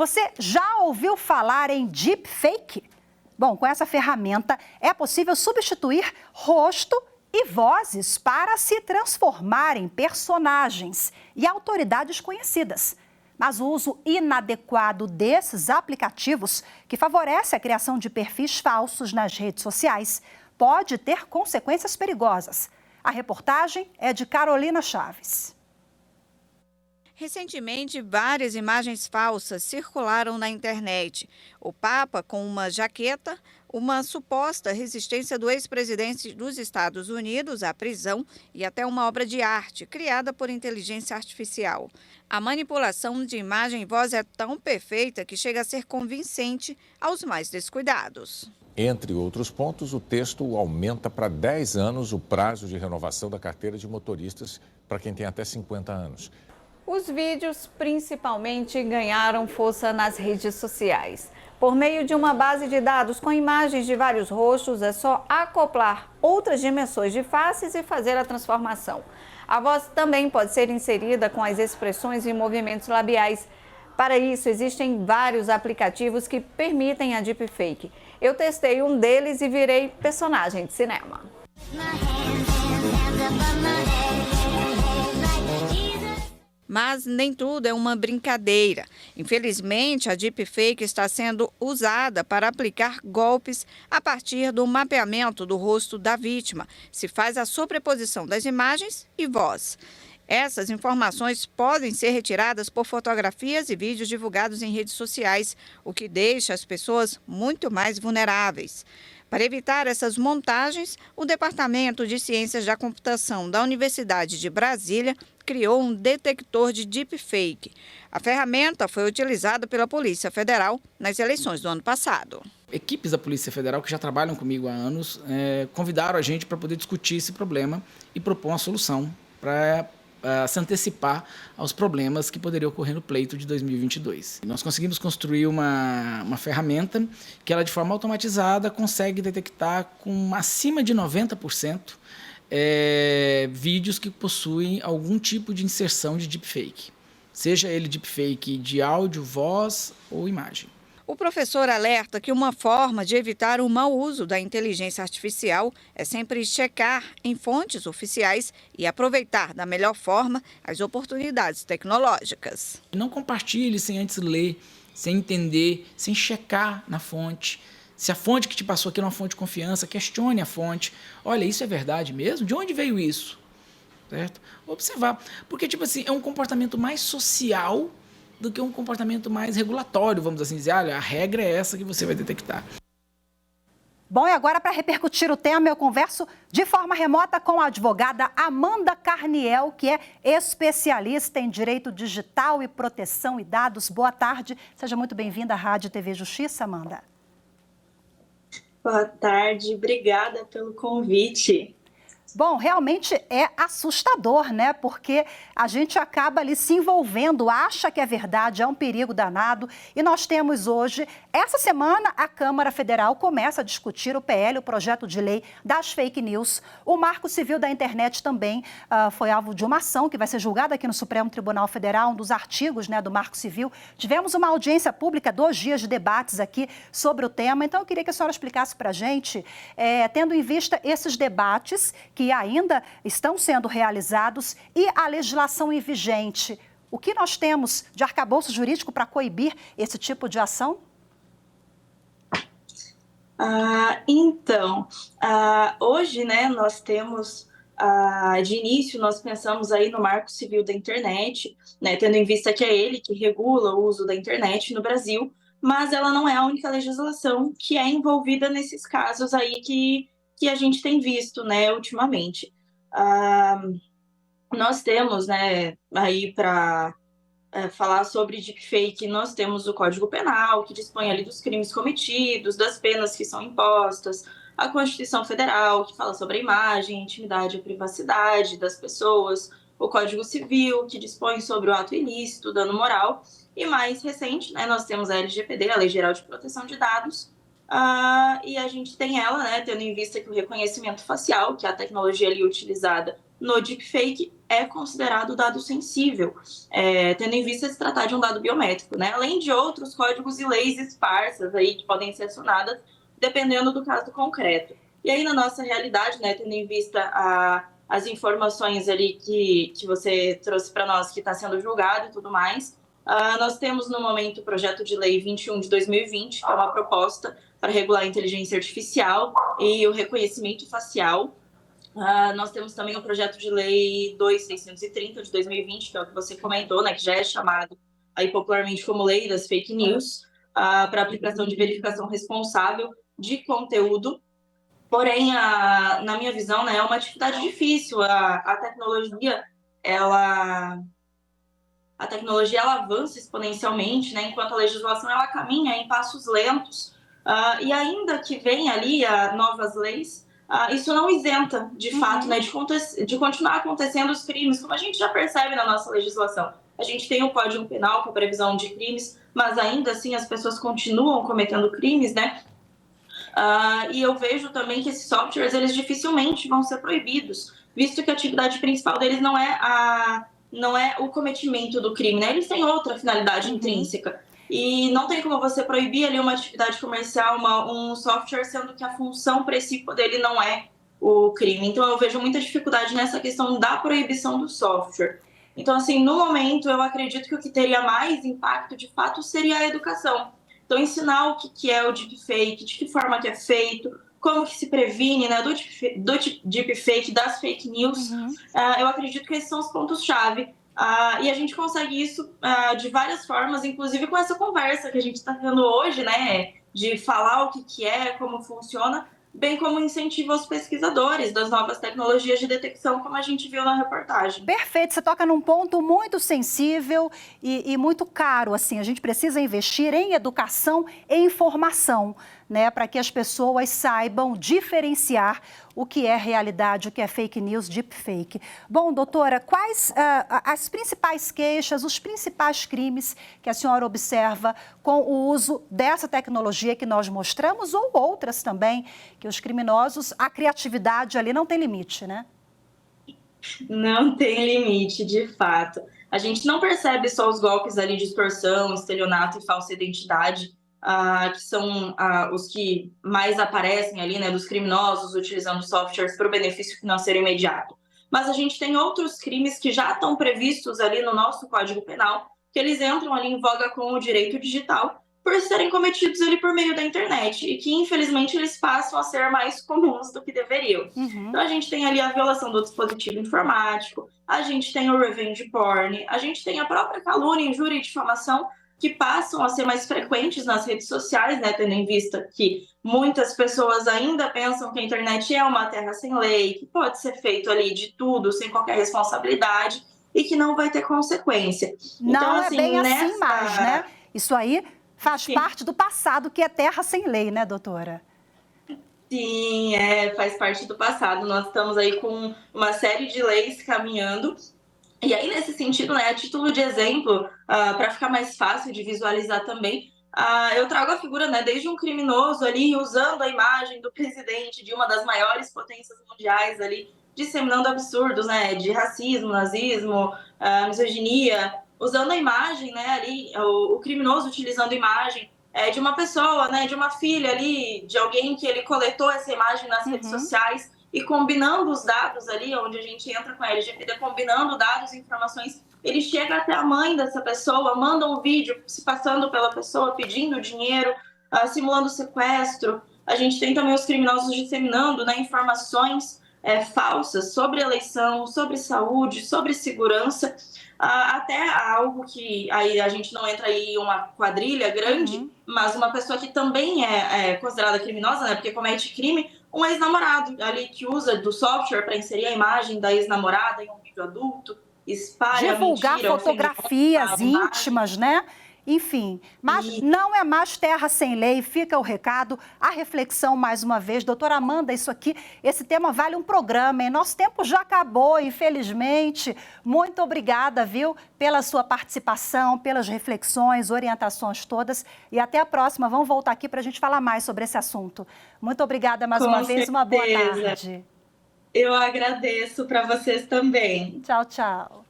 Você já ouviu falar em deepfake? Bom, com essa ferramenta é possível substituir rosto e vozes para se transformar em personagens e autoridades conhecidas. Mas o uso inadequado desses aplicativos, que favorece a criação de perfis falsos nas redes sociais, pode ter consequências perigosas. A reportagem é de Carolina Chaves. Recentemente, várias imagens falsas circularam na internet. O Papa com uma jaqueta, uma suposta resistência do ex-presidente dos Estados Unidos à prisão e até uma obra de arte criada por inteligência artificial. A manipulação de imagem e voz é tão perfeita que chega a ser convincente aos mais descuidados. Entre outros pontos, o texto aumenta para 10 anos o prazo de renovação da carteira de motoristas para quem tem até 50 anos. Os vídeos principalmente ganharam força nas redes sociais. Por meio de uma base de dados com imagens de vários rostos, é só acoplar outras dimensões de faces e fazer a transformação. A voz também pode ser inserida com as expressões e movimentos labiais. Para isso, existem vários aplicativos que permitem a deepfake. Eu testei um deles e virei personagem de cinema. Mas nem tudo é uma brincadeira. Infelizmente, a deepfake está sendo usada para aplicar golpes a partir do mapeamento do rosto da vítima. Se faz a sobreposição das imagens e voz. Essas informações podem ser retiradas por fotografias e vídeos divulgados em redes sociais, o que deixa as pessoas muito mais vulneráveis. Para evitar essas montagens, o Departamento de Ciências da Computação da Universidade de Brasília criou um detector de deepfake. A ferramenta foi utilizada pela Polícia Federal nas eleições do ano passado. Equipes da Polícia Federal, que já trabalham comigo há anos, convidaram a gente para poder discutir esse problema e propor uma solução para se antecipar aos problemas que poderiam ocorrer no pleito de 2022. Nós conseguimos construir uma ferramenta que ela, de forma automatizada, consegue detectar com acima de 90% vídeos que possuem algum tipo de inserção de deepfake, seja ele deepfake de áudio, voz ou imagem. O professor alerta que uma forma de evitar o mau uso da inteligência artificial é sempre checar em fontes oficiais e aproveitar da melhor forma as oportunidades tecnológicas. Não compartilhe sem antes ler, sem entender, sem checar na fonte. Se a fonte que te passou aqui é uma fonte de confiança, questione a fonte. Olha, isso é verdade mesmo? De onde veio isso? Certo? Observar. Porque, é um comportamento mais social do que um comportamento mais regulatório, vamos assim dizer. Olha, a regra é essa que você vai detectar. Bom, e agora, para repercutir o tema, eu converso de forma remota com a advogada Amanda Carniel, que é especialista em direito digital e proteção e dados. Boa tarde, seja muito bem-vinda à Rádio TV Justiça, Amanda. Boa tarde, obrigada pelo convite. Bom, realmente é assustador, né? Porque a gente acaba ali se envolvendo, acha que é verdade, é um perigo danado. E nós temos hoje, essa semana, a Câmara Federal começa a discutir o PL, o projeto de lei das fake news. O Marco Civil da Internet também foi alvo de uma ação que vai ser julgada aqui no Supremo Tribunal Federal, um dos artigos, né, do Marco Civil. Tivemos uma audiência pública, 2 dias de debates aqui sobre o tema. Então, eu queria que a senhora explicasse para a gente, tendo em vista esses debates que ainda estão sendo realizados e a legislação em vigente. O que nós temos de arcabouço jurídico para coibir esse tipo de ação? Hoje, né, nós temos, de início, nós pensamos aí no Marco Civil da Internet, né, tendo em vista que é ele que regula o uso da internet no Brasil, mas ela não é a única legislação que é envolvida nesses casos aí que a gente tem visto, né, ultimamente. Nós temos, né, aí para falar sobre deepfake, nós temos o Código Penal, que dispõe ali dos crimes cometidos, das penas que são impostas, a Constituição Federal, que fala sobre a imagem, a intimidade e a privacidade das pessoas, o Código Civil, que dispõe sobre o ato ilícito, dano moral, e mais recente, né, nós temos a LGPD, a Lei Geral de Proteção de Dados, e a gente tem ela, né, tendo em vista que o reconhecimento facial, que é a tecnologia ali utilizada no deepfake, é considerado dado sensível, tendo em vista se tratar de um dado biométrico, né? Além de outros códigos e leis esparsas aí que podem ser acionadas, dependendo do caso concreto. E aí, na nossa realidade, né, tendo em vista as informações ali que você trouxe para nós, que está sendo julgado e tudo mais, nós temos no momento o projeto de lei 21 de 2020, que é uma proposta para regular a inteligência artificial e o reconhecimento facial. Nós temos também o projeto de lei 2630 de 2020, que é o que você comentou, né, que já é chamado aí popularmente como lei das fake news, para aplicação de verificação responsável de conteúdo. Porém, na minha visão, né, é uma atividade difícil. A tecnologia, ela avança exponencialmente, né, enquanto a legislação ela caminha em passos lentos. E ainda que venha ali novas leis, isso não isenta, de fato, né, de continuar acontecendo os crimes, como a gente já percebe na nossa legislação. A gente tem o Código Penal com a previsão de crimes, mas ainda assim as pessoas continuam cometendo crimes, né? E eu vejo também que esses softwares, eles dificilmente vão ser proibidos, visto que a atividade principal deles não é o cometimento do crime, né? Eles têm outra finalidade intrínseca. E não tem como você proibir ali uma atividade comercial, um software, sendo que a função principal dele não é o crime. Então, eu vejo muita dificuldade nessa questão da proibição do software. Então, assim, no momento, eu acredito que o que teria mais impacto, de fato, seria a educação. Então, ensinar o que é o deepfake, de que forma que é feito, como que se previne, né, do deepfake, das fake news. Eu acredito que esses são os pontos-chave. E a gente consegue isso de várias formas, inclusive com essa conversa que a gente está tendo hoje, né, de falar o que é, como funciona, bem como incentivo aos pesquisadores das novas tecnologias de detecção, como a gente viu na reportagem. Perfeito, você toca num ponto muito sensível e muito caro, assim, a gente precisa investir em educação e informação, né, para que as pessoas saibam diferenciar o que é realidade, o que é fake news, deepfake. Bom, doutora, quais as principais queixas, os principais crimes que a senhora observa com o uso dessa tecnologia que nós mostramos ou outras também, que os criminosos, a criatividade ali não tem limite, né? Não tem limite, de fato. A gente não percebe só os golpes ali de extorsão, estelionato e falsa identidade, que são os que mais aparecem ali, né, dos criminosos utilizando softwares para o benefício financeiro imediato. Mas a gente tem outros crimes que já estão previstos ali no nosso Código Penal, que eles entram ali em voga com o direito digital, por serem cometidos ali por meio da internet, e que, infelizmente, eles passam a ser mais comuns do que deveriam. Então, a gente tem ali a violação do dispositivo informático, a gente tem o revenge porn, a gente tem a própria calúnia, injúria e difamação, que passam a ser mais frequentes nas redes sociais, né, tendo em vista que muitas pessoas ainda pensam que a internet é uma terra sem lei, que pode ser feito ali de tudo, sem qualquer responsabilidade, e que não vai ter consequência. Não então, assim, é bem assim mais, né? Isso aí faz parte do passado, que é terra sem lei, né, doutora? Sim, faz parte do passado. Nós estamos aí com uma série de leis caminhando. E aí, nesse sentido, né, a título de exemplo, para ficar mais fácil de visualizar também, eu trago a figura, né, desde um criminoso ali, usando a imagem do presidente de uma das maiores potências mundiais ali, disseminando absurdos, né, de racismo, nazismo, misoginia, usando a imagem, né, ali, o criminoso utilizando a imagem de uma pessoa, né, de uma filha ali, de alguém que ele coletou essa imagem nas redes sociais, e combinando os dados ali, onde a gente entra com a LGPD, combinando dados e informações, ele chega até a mãe dessa pessoa, manda um vídeo se passando pela pessoa, pedindo dinheiro, simulando sequestro. A gente tem também os criminosos disseminando, né, informações falsas sobre eleição, sobre saúde, sobre segurança, até algo que aí a gente não entra aí uma quadrilha grande, mas uma pessoa que também é considerada criminosa, né, porque comete crime, um ex-namorado ali que usa do software para inserir a imagem da ex-namorada em um vídeo adulto, espalha divulgar mentira, fotografias íntimas, né? Enfim, mas não é mais terra sem lei, fica o recado, a reflexão mais uma vez. Doutora Amanda, isso aqui, esse tema vale um programa, hein? Nosso tempo já acabou, infelizmente. Muito obrigada, viu, pela sua participação, pelas reflexões, orientações todas. E até a próxima, vamos voltar aqui para a gente falar mais sobre esse assunto. Muito obrigada mais uma vez, uma boa tarde. Eu agradeço para vocês também. Tchau, tchau.